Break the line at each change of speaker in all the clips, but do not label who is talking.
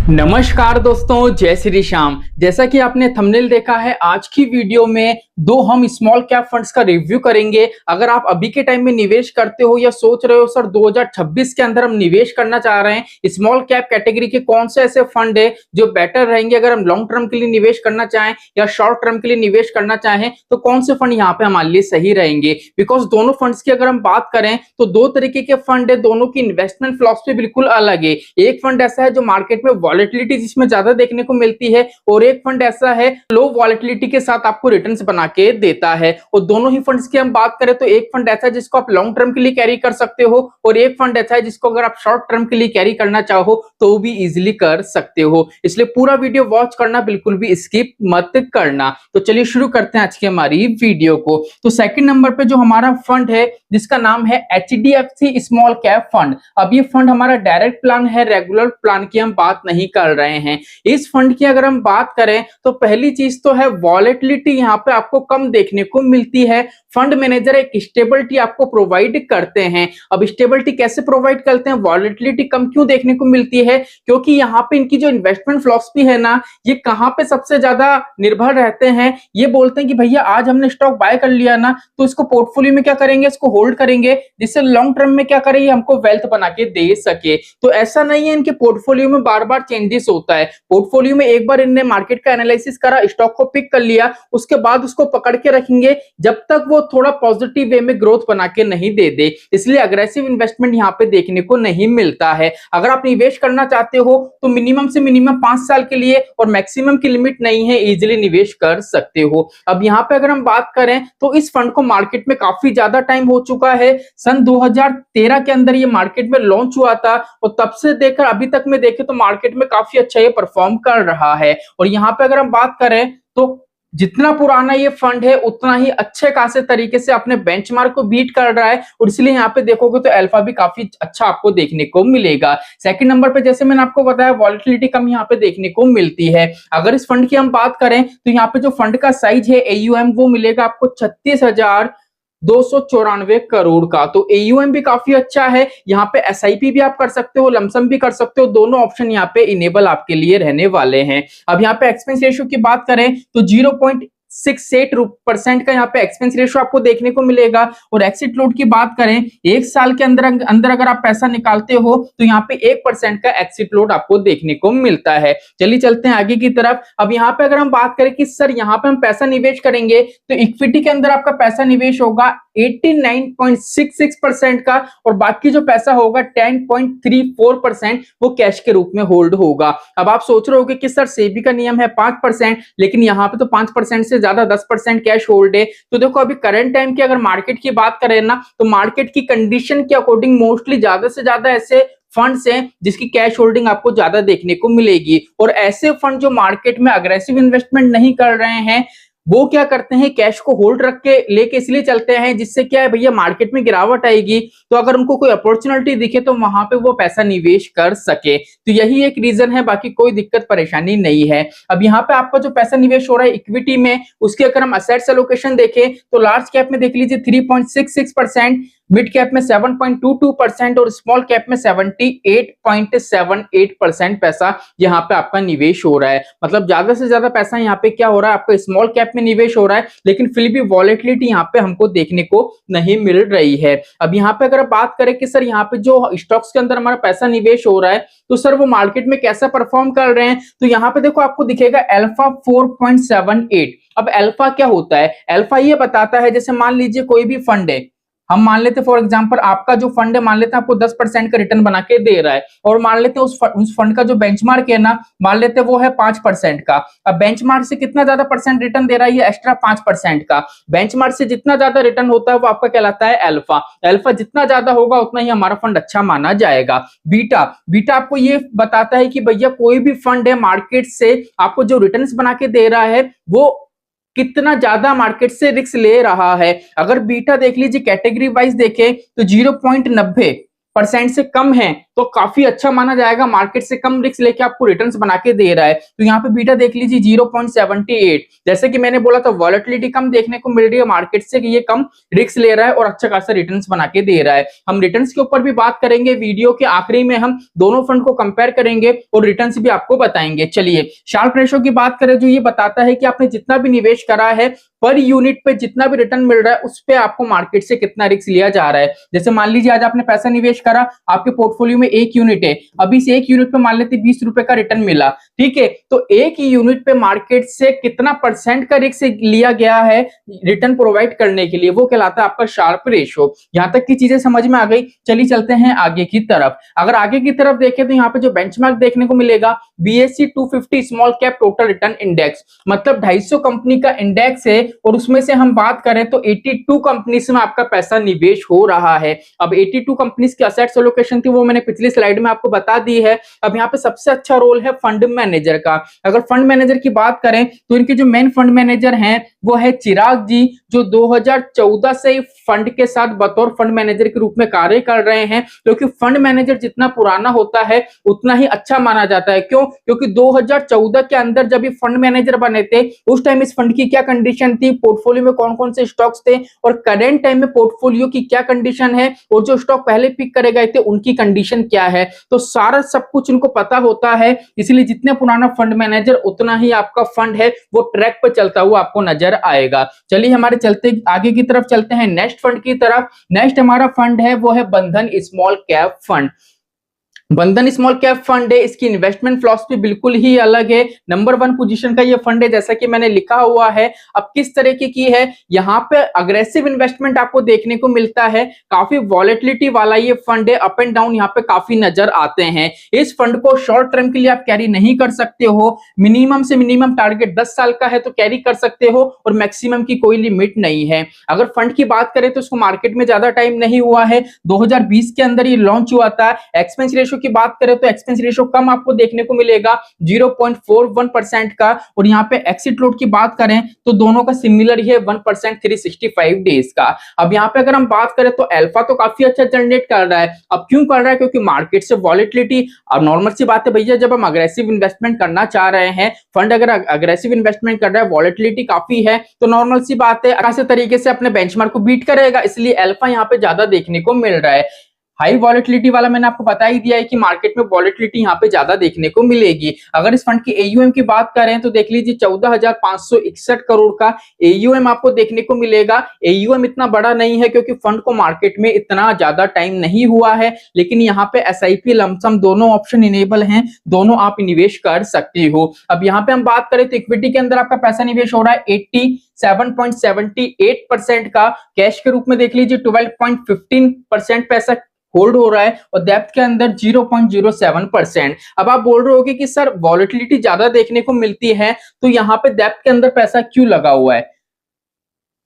नमस्कार दोस्तों, जय श्री श्याम। जैसा कि आपने थंबनेल देखा है, आज की वीडियो में दो हम स्मॉल कैप फंड्स का रिव्यू करेंगे। अगर आप अभी के टाइम में निवेश करते हो या सोच रहे हो सर 2026 के अंदर हम निवेश करना चाह रहे हैं, स्मॉल कैप कैटेगरी के कौन से ऐसे फंड है जो बेटर रहेंगे अगर हम लॉन्ग टर्म के लिए निवेश करना चाहें या शॉर्ट टर्म के लिए निवेश करना चाहें, तो कौन से फंड यहाँ पे हमारे लिए सही रहेंगे। बिकॉज दोनों फंड्स की अगर हम बात करें तो दो तरीके के फंड है, दोनों की इन्वेस्टमेंट फिलॉसफी बिल्कुल अलग है। एक फंड ऐसा है जो मार्केट में वॉलेटिलिटी जिसमें ज्यादा देखने को मिलती है, और एक फंड ऐसा है लो वॉलेटिलिटी के साथ आपको रिटर्न्स बना के देता है। और दोनों ही फंड्स की हम बात करें तो एक फंड ऐसा है जिसको आप लॉन्ग टर्म के लिए कैरी कर सकते हो, और एक फंड ऐसा है जिसको अगर आप शॉर्ट टर्म के लिए कैरी करना चाहो तो भी इजीली कर सकते हो। इसलिए पूरा वीडियो वॉच करना, बिल्कुल भी स्किप मत करना। तो चलिए शुरू करते हैं आज की हमारी वीडियो को। तो सेकंड नंबर पे जो हमारा फंड है जिसका नाम है HDFC स्मॉल कैप फंड। अब ये फंड हमारा डायरेक्ट प्लान है, रेगुलर प्लान की हम बात नहीं कर रहे हैं। इस फंड की अगर हम बात करें तो पहली चीज तो है वॉलेटिलिटी यहाँ पे आपको कम देखने को मिलती है। फंड मैनेजर एक स्टेबिलिटी आपको प्रोवाइड करते हैं। अब स्टेबिलिटी कैसे प्रोवाइड करते हैं, वॉलेटिलिटी कम क्यों देखने को मिलती है, क्योंकि यहाँ पे इनकी जो इन्वेस्टमेंट फिलॉसफी है ना, ये कहाँ पे सबसे ज्यादा निर्भर रहते हैं। ये बोलते हैं कि भैया आज हमने स्टॉक बाय कर लिया ना, तो इसको पोर्टफोलियो में क्या करेंगे, इसको होल्ड करेंगे, जिससे लॉन्ग टर्म में क्या करेंगे, हमको वेल्थ बना के दे सके। तो ऐसा नहीं है इनके पोर्टफोलियो में बार बार चेंजेस होता है। पोर्टफोलियो में एक बार इनने मार्केट का एनालिसिस करा, स्टॉक को पिक कर लिया, उसके बाद उसको पकड़ के रखेंगे जब तक वो थोड़ा पॉजिटिव वे में ग्रोथ बना के नहीं दे दे। इसलिए अग्रेसिव इन्वेस्टमेंट यहाँ पे देखने को नहीं मिलता है। अगर आप निवेश करना चाहते हो तो मिनिमम से मिनिमम 5 साल के लिए, और मैक्सिमम की लिमिट नहीं है, इजीली निवेश कर सकते हो। अब यहाँ पे अगर हम बात करें तो इस फंड को मार्केट में काफी ज्यादा टाइम हो चुका है। सन 2013 के अंदर ये मार्केट में लॉन्च हुआ था, और तब से देखकर अभी तक में देखें तो मार्केट में काफी अच्छा ये परफॉर्म कर रहा है। और यहाँ पे अगर हम बात करें तो जितना पुराना ये फंड है उतना ही अच्छे खासे तरीके से अपने बेंचमार्क को बीट कर रहा है, और इसलिए यहाँ पे देखोगे तो अल्फा भी काफी अच्छा आपको देखने को मिलेगा। सेकंड नंबर पे जैसे मैंने आपको बताया वॉलेटिलिटी कम यहाँ पे देखने को मिलती है। अगर इस फंड की हम बात करें तो यहाँ पे जो फंड का साइज है AUM वो मिलेगा आपको 36,294 करोड़ का। तो AUM भी काफी अच्छा है। यहाँ पे SIP भी आप कर सकते हो, लमसम भी कर सकते हो, दोनों ऑप्शन यहाँ पे इनेबल आपके लिए रहने वाले हैं। अब यहाँ पे एक्सपेंस रेशियो की बात करें तो 0.68% का यहाँ पे एक्सपेंस रेशियो आपको देखने को मिलेगा। और एक्सिट लोड की बात करें, एक साल के अंदर अगर आप पैसा निकालते हो तो यहाँ पे 1% का एक्सिट लोड आपको देखने को मिलता है। चलिए चलते हैं आगे की तरफ। अब यहाँ पे अगर हम बात करें कि सर यहाँ पे हम पैसा निवेश करेंगे तो इक्विटी के अंदर आपका पैसा निवेश होगा 89.66% का, और बाकी जो पैसा होगा 10.34% वो कैश के रूप में होल्ड होगा। अब आप सोच रहे होगे कि सर सेबी का नियम है 5%, लेकिन यहाँ पे तो 5% से ज्यादा 10% कैश होल्ड है। तो देखो अभी करंट टाइम की अगर मार्केट की बात करें ना, तो मार्केट की कंडीशन के अकॉर्डिंग मोस्टली ज्यादा से ज्यादा ऐसे फंड्स हैं जिसकी कैश होल्डिंग आपको ज्यादा देखने को मिलेगी। और ऐसे फंड जो मार्केट में अग्रेसिव इन्वेस्टमेंट नहीं कर रहे हैं वो क्या करते हैं, कैश को होल्ड रख के लेके इसलिए चलते हैं, जिससे क्या है भैया मार्केट में गिरावट आएगी तो अगर उनको कोई अपॉर्चुनिटी दिखे तो वहां पे वो पैसा निवेश कर सके। तो यही एक रीजन है, बाकी कोई दिक्कत परेशानी नहीं है। अब यहाँ पे आपका जो पैसा निवेश हो रहा है इक्विटी में, उसके अगर हम असेट्स एलोकेशन देखें तो लार्ज कैप में देख लीजिए 3.66%, मिड कैप में 7.22% और स्मॉल कैप में 78.78% पैसा यहाँ पे आपका निवेश हो रहा है। मतलब ज्यादा से ज्यादा पैसा यहाँ पे क्या हो रहा है, आपका स्मॉल कैप में निवेश हो रहा है, लेकिन फिर भी वॉलेटिलिटी यहाँ पे हमको देखने को नहीं मिल रही है। अब यहाँ पे अगर बात करें कि सर यहाँ पे जो स्टॉक्स के अंदर हमारा पैसा निवेश हो रहा है तो सर वो मार्केट में कैसा परफॉर्म कर रहे हैं, तो यहाँ पे देखो आपको दिखेगा अल्फा 4.78। अब अल्फा क्या होता है, अल्फा ये बताता है, जैसे मान लीजिए कोई भी फंड है, हम मान लेते फॉर एग्जांपल आपका जो फंड है मान लेते हैं आपको 10% का रिटर्न बना के दे रहा है, और मान लेते हैं उस फंड का जो बेंचमार्क है ना, मान लेते हैं वो है 5% का। अब बेंचमार्क से कितना ज्यादा परसेंट रिटर्न दे रहा है, ये एक्स्ट्रा 5% का। बेंचमार्क से जितना ज्यादा रिटर्न होता है वो आपका कहलाता है अल्फा। अल्फा जितना ज्यादा होगा उतना ही हमारा फंड अच्छा माना जाएगा। बीटा, बीटा आपको ये बताता है कि भैया कोई भी फंड है मार्केट से आपको जो रिटर्न्स बना के दे रहा है वो कितना ज्यादा मार्केट से रिस्क ले रहा है। अगर बीटा देख लीजिए कैटेगरी वाइज देखें तो 0.90% से कम है तो काफी अच्छा माना जाएगा, मार्केट से कम रिस्क लेके आपको रिटर्न्स बना के दे रहा है। तो यहाँ पे बीटा देख लीजिए 0.78, जैसे कि मैंने बोला था वॉलेटिलिटी कम देखने को मिल रही है मार्केट से, कि ये कम रिस्क ले रहा है और अच्छा खासा रिटर्न्स बना के दे रहा है। हम रिटर्न्स के ऊपर भी बात करेंगे, वीडियो के आखिरी में हम दोनों फंड को कंपेयर करेंगे और रिटर्न्स भी आपको बताएंगे। चलिए शार्प रेशो की बात करें, जो ये बताता है कि आपने जितना भी निवेश करा है पर यूनिट पे जितना भी रिटर्न मिल रहा है उस पे आपको मार्केट से कितना रिस्क लिया जा रहा है। जैसे मान लीजिए आज आपने पैसा निवेश करा, आपके पोर्टफोलियो में एक यूनिट है, अभी से एक यूनिट पे मान लेते 20 रुपए का रिटर्न मिला, ठीक है, तो एक ही यूनिट पे मार्केट से कितना परसेंट का रिस्क लिया गया है रिटर्न प्रोवाइड करने के लिए, वो कहलाता है आपका शार्प रेशो। यहां तक की चीजें समझ में आ गई। चलिए चलते हैं आगे की तरफ। अगर आगे की तरफ देखें तो यहाँ पे जो बेंचमार्क देखने को मिलेगा BSE 250 small cap total return index, मतलब 250 कंपनी का इंडेक्स है और उसमें से हम बात करें तो 82 कंपनीज में आपका पैसा निवेश हो रहा है। अब 82 कंपनीज की असेट्स एलोकेशन थी वो मैंने पिछली स्लाइड में आपको बता दी है। अब यहाँ पे सबसे अच्छा रोल है फंड मैनेजर का। अगर फंड मैनेजर की बात करें तो इनके जो मेन फंड मैनेजर हैं वो है चिराग जी, जो 2014 से फंड के साथ बतौर फंड मैनेजर के रूप में कार्य कर रहे हैं, क्योंकि फंड मैनेजर जितना पुराना होता है उतना ही अच्छा माना जाता है। क्यों? क्योंकि 2014 के अंदर जब ये फंड मैनेजर बने थे उस टाइम इस फंड की क्या कंडीशन थी, पोर्टफोलियो में कौन कौन से स्टॉक्स थे और करेंट टाइम में पोर्टफोलियो की क्या कंडीशन है और जो स्टॉक पहले पिक करे गए थे उनकी कंडीशन क्या है, तो सारा सब कुछ उनको पता होता है। इसलिए जितने पुराना फंड मैनेजर उतना ही आपका फंड है वो ट्रैक पर चलता हुआ आपको नजर आएगा। चलिए हमारे चलते आगे की तरफ चलते हैं नेक्स्ट फंड की तरफ। नेक्स्ट हमारा फंड है वो है बंधन स्मॉल कैप फंड। बंधन स्मॉल कैप फंड है, इसकी इन्वेस्टमेंट फिलॉसफी बिल्कुल ही अलग है। नंबर 1 पोजीशन का ये फंड है, जैसा कि मैंने लिखा हुआ है। अब किस तरीके की है, यहाँ पे अग्रेसिव इन्वेस्टमेंट आपको देखने को मिलता है, काफी वॉलेटिलिटी वाला ये फंड है, अप एंड डाउन यहाँ पे काफी नजर आते हैं। इस फंड को शॉर्ट टर्म के लिए आप कैरी नहीं कर सकते हो, मिनिमम से मिनिमम टारगेट 10 साल का है तो कैरी कर सकते हो और मैक्सिमम की कोई लिमिट नहीं है। अगर फंड की बात करें तो इसको मार्केट में ज्यादा टाइम नहीं हुआ है, 2020 के अंदर ये लॉन्च हुआ था। एक्सपेंस रेशियो की बात करें तो एक्सपेंस रेशियो कम आपको देखने को मिलेगा 0.41% का, और यहाँ पे एक्सिट लोड की बात करें तो दोनों का सिमिलर ही है 1% 365 डेज का। अब यहाँ पे अगर हम बात करें तो अल्फा तो काफी अच्छा जनरेट कर रहा है। अब क्यों कर रहा है? क्योंकि मार्केट से वॉलेटिलिटी, अब नॉर्मल सी बात है भैया, जब हम अग्रेसिव इन्वेस्टमेंट करना चाह रहे हैं, फंड अगर अग्रेसिव इन्वेस्टमेंट कर रहा है, वॉलेटिलिटी काफी है, तो नॉर्मल सी बात है ऐसे तरीके से अपने बेंचमार्क को बीट करेगा, इसलिए अल्फा यहाँ पे ज्यादा देखने को मिल रहा है। हाई वॉलेटिलिटी वाला मैंने आपको बता ही दिया है कि मार्केट में वॉलेटिलिटी यहाँ पे ज्यादा देखने को मिलेगी। अगर इस फंड की AUM की बात करें तो देख लीजिए 14,561 करोड़ का AUM आपको देखने को मिलेगा। AUM इतना बड़ा नहीं है क्योंकि फंड को मार्केट में इतना ज्यादा टाइम नहीं हुआ है, लेकिन यहाँ पे SIP लमसम दोनों ऑप्शन इनेबल हैं, दोनों आप निवेश कर सकते हो। अब यहाँ पे हम बात करें तो इक्विटी के अंदर आपका पैसा निवेश हो रहा है 87.78% का, कैश के रूप में देख लीजिए 12.15% पैसा होल्ड हो रहा है और डेप्थ के अंदर 0.07%। अब आप बोल रहे होगे कि सर वॉलेटिलिटी ज्यादा देखने को मिलती है तो यहाँ पे डेप्थ के अंदर पैसा क्यों लगा हुआ है?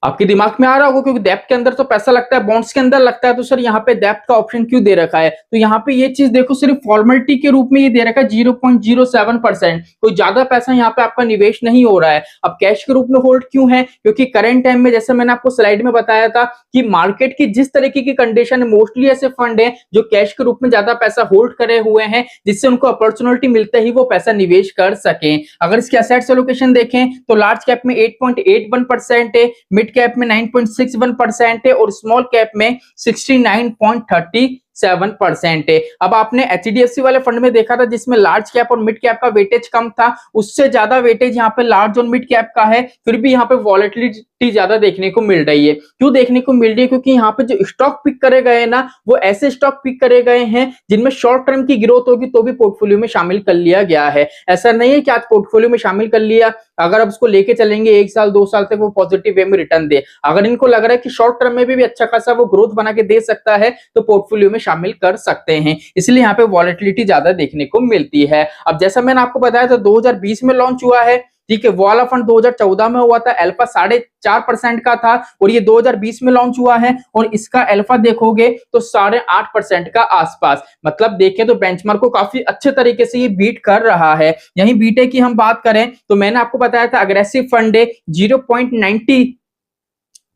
आपके दिमाग में आ रहा होगा क्योंकि डेप्थ के अंदर तो पैसा लगता है, बॉन्ड्स के अंदर लगता है, तो सर यहाँ पे डेप्थ का ऑप्शन क्यों दे रखा है? तो यहाँ पे ये चीज देखो, सिर्फ फॉर्मेलिटी के रूप में ये दे रखा है 0.07%, कोई ज्यादा पैसा यहाँ पे आपका निवेश नहीं हो रहा है। अब कैश के रूप में होल्ड क्यों है? क्योंकि करंट टाइम में, जैसे मैंने आपको स्लाइड में बताया था कि मार्केट की जिस तरीके की कंडीशन है, मोस्टली ऐसे फंड है जो कैश के रूप में ज्यादा पैसा होल्ड करे हुए हैं, जिससे उनको अपॉर्चुनिटी मिलते ही वो पैसा निवेश कर सके। अगर इसकी एसेट्स एलोकेशन देखें तो लार्ज कैप में 8.81% है, मिड कैप में 9.61% है और स्मॉल कैप में 69.37% है। अब आपने HDFC वाले फंड में देखा था जिसमें लार्ज कैप और मिड कैप का वेटेज कम था, उससे ज्यादा वेटेज यहाँ पे लार्ज और मिड कैप का है, फिर भी यहाँ पे वॉलेटिलिटी ज्यादा देखने को मिल रही है। क्यों देखने को मिल रही है? क्योंकि यहाँ पे जो स्टॉक पिक करे गए ना, वो ऐसे स्टॉक पिक करे गए हैं जिनमें शॉर्ट टर्म की ग्रोथ होगी तो भी पोर्टफोलियो में शामिल कर लिया गया है। ऐसा नहीं है कि आज पोर्टफोलियो में शामिल कर लिया, अगर अब उसको लेके चलेंगे 1 साल 2 साल तक वो पॉजिटिव वे में रिटर्न दे, अगर इनको लग रहा है कि शॉर्ट टर्म में भी अच्छा खासा वो ग्रोथ बना के दे सकता है तो पोर्टफोलियो में शामिल कर सकते हैं। इसलिए यहाँ पे वॉलेटिलिटी ज्यादा देखने को मिलती है। अब जैसा मैंने आपको बताया था 2020 में लॉन्च हुआ है, ठीक है, वो वाला फंड 2014 में हुआ था, अल्फा 4.5% का था और ये 2020 में लॉन्च हुआ है और इसका अल्फा देखोगे तो 8.5% का आसपास, मतलब देखें तो बेंचमार्क को काफी अच्छे तरीके से ये बीट कर रहा है। यहीं बीटे की हम बात करें तो मैंने आपको बताया था अग्रेसिव फंड है, 0.90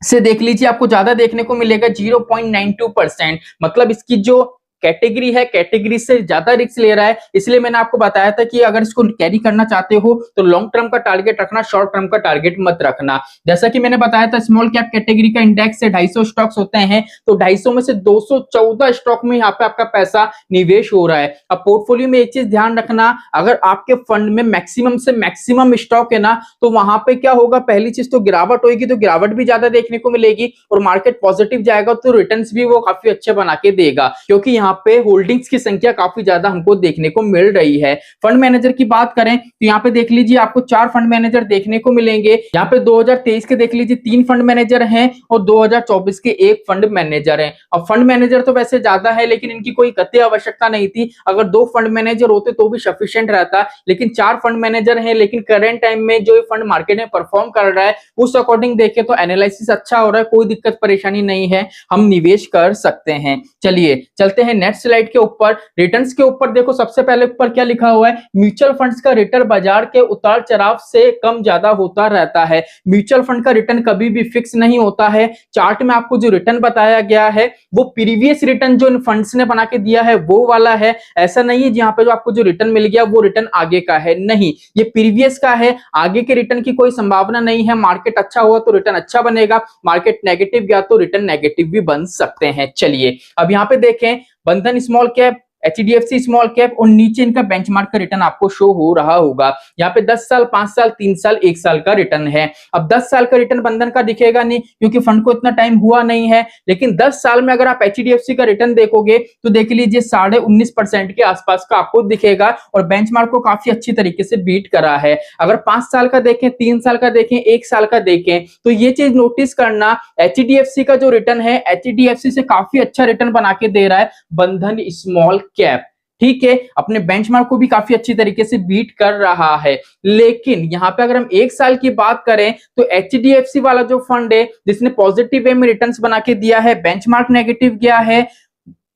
से देख लीजिए आपको ज्यादा देखने को मिलेगा 0.92%, मतलब इसकी जो कैटेगरी है, कैटेगरी से ज्यादा रिस्क ले रहा है, इसलिए मैंने आपको बताया था कि अगर इसको कैरी करना चाहते हो तो लॉन्ग टर्म का टारगेट रखना, शॉर्ट टर्म का टारगेट मत रखना। जैसा कि मैंने बताया था स्मॉल कैप कैटेगरी का इंडेक्स से 250 स्टॉक्स होते हैं, तो 250 में से 214 स्टॉक में यहाँ पे आपका पैसा निवेश हो रहा है। अब पोर्टफोलियो में एक चीज ध्यान रखना, अगर आपके फंड में मैक्सिमम से मैक्सिमम स्टॉक है ना, तो वहां पे क्या होगा, पहली चीज तो गिरावट होगी, तो गिरावट भी ज्यादा देखने को मिलेगी, और मार्केट पॉजिटिव जाएगा तो रिटर्न्स भी वो काफी अच्छे बना के देगा, क्योंकि यहाँ पे होल्डिंग्स की संख्या काफी ज्यादा हमको देखने को मिल रही है। फंड मैनेजर की बात करें तो यहाँ पे देख लीजिए आपको 4 फंड मैनेजर देखने को मिलेंगे। यहाँ पे 2023 के देख लीजिए 3 फंड मैनेजर हैं और 2024 के 1 फंड मैनेजर हैं। अब फंड मैनेजर तो वैसे ज्यादा है, लेकिन इनकी कोई कतई आवश्यकता नहीं थी, अगर 2 फंड मैनेजर होते तो भी सफिशिएंट रहता, लेकिन 4 फंड मैनेजर हैं। लेकिन करंट टाइम में जो फंड मार्केट में परफॉर्म कर रहा है उस अकॉर्डिंग देखे तो एनालिसिस अच्छा हो रहा है, कोई दिक्कत परेशानी नहीं है, हम निवेश कर सकते हैं। चलिए चलते हैं नेक्स्ट स्लाइड के ऊपर। रिटर्न्स के ऊपर देखो सबसे पहले ऊपर क्या लिखा हुआ है, म्यूचुअल फंड्स का रिटर्न बाजार के उतार चढ़ाव से कम ज्यादा होता रहता है। म्यूचुअल फंड का रिटर्न कभी भी फिक्स नहीं होता है। चार्ट में आपको जो रिटर्न बताया गया है वो प्रीवियस रिटर्न जो इन फंड्स ने बना के दिया है वो वाला है, ऐसा नहीं है जहां पे जो आपको जो रिटर्न मिल गया वो रिटर्न आगे का है, नहीं, ये प्रीवियस का है, आगे के रिटर्न की कोई संभावना नहीं है। मार्केट अच्छा हुआ तो रिटर्न अच्छा बनेगा, मार्केट नेगेटिव गया तो रिटर्न नेगेटिव भी बन सकते हैं। चलिए अब यहाँ पे देखें, बंधन small cap, HDFC small cap और नीचे इनका बेंचमार्क का रिटर्न आपको शो हो रहा होगा। यहाँ पे 10 साल, 5 साल, 3 साल, 1 साल का रिटर्न है। अब 10 साल का रिटर्न बंधन का दिखेगा नहीं क्योंकि फंड को इतना टाइम हुआ नहीं है, लेकिन 10 साल में अगर आप एचडीएफसी का रिटर्न देखोगे तो देख लीजिए 19.5% के आसपास का आपको दिखेगा और बेंचमार्क को काफी अच्छी तरीके से बीट करा है। अगर 5 साल का देखें, 3 साल का देखें, 1 साल का देखें तो ये चीज नोटिस करना, एचडीएफसी का जो रिटर्न है एचडीएफसी से काफी अच्छा रिटर्न बना के दे रहा है बंधन स्मॉल कैप, ठीक है, अपने बेंचमार्क को भी काफी अच्छी तरीके से बीट कर रहा है। लेकिन यहाँ पे अगर हम 1 साल की बात करें तो एचडीएफसी वाला जो फंड है जिसने पॉजिटिव वे में रिटर्न्स बना के दिया है, बेंचमार्क नेगेटिव गया है,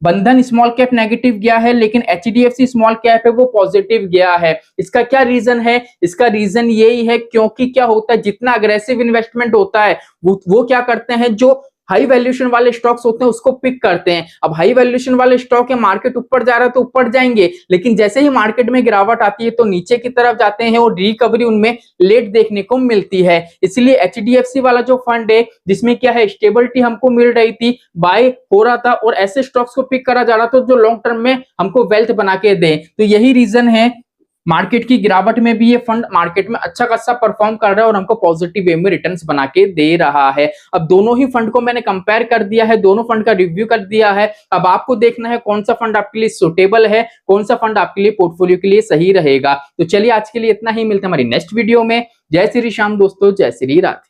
बंधन स्मॉल कैप नेगेटिव गया है, लेकिन एचडीएफसी स्मॉल कैप है वो पॉजिटिव गया है। इसका क्या रीजन है? इसका रीजन यही है क्योंकि क्या होता है, जितना अग्रेसिव इन्वेस्टमेंट होता है वो क्या करते हैं, जो हाई वैल्यूएशन वाले स्टॉक्स होते हैं उसको पिक करते हैं। अब हाई वैल्यूएशन वाले स्टॉक है, मार्केट ऊपर जा रहा है तो ऊपर जाएंगे, लेकिन जैसे ही मार्केट में गिरावट आती है तो नीचे की तरफ जाते हैं और रिकवरी उनमें लेट देखने को मिलती है। इसलिए एचडीएफसी वाला जो फंड है जिसमें क्या है, स्टेबिलिटी हमको मिल रही थी, बाय हो रहा था और ऐसे स्टॉक्स को पिक करा जा रहा था जो लॉन्ग टर्म में हमको वेल्थ बना के दे। तो यही रीजन है मार्केट की गिरावट में भी ये फंड मार्केट में अच्छा खासा परफॉर्म कर रहा है और हमको पॉजिटिव वे में रिटर्न्स बना के दे रहा है। अब दोनों ही फंड को मैंने कंपेयर कर दिया है, दोनों फंड का रिव्यू कर दिया है। अब आपको देखना है कौन सा फंड आपके लिए सुटेबल है, कौन सा फंड आपके लिए पोर्टफोलियो के लिए सही रहेगा। तो चलिए आज के लिए इतना ही, मिलते हैं हमारी नेक्स्ट वीडियो में। जय श्री राम दोस्तों, जय श्री राधे।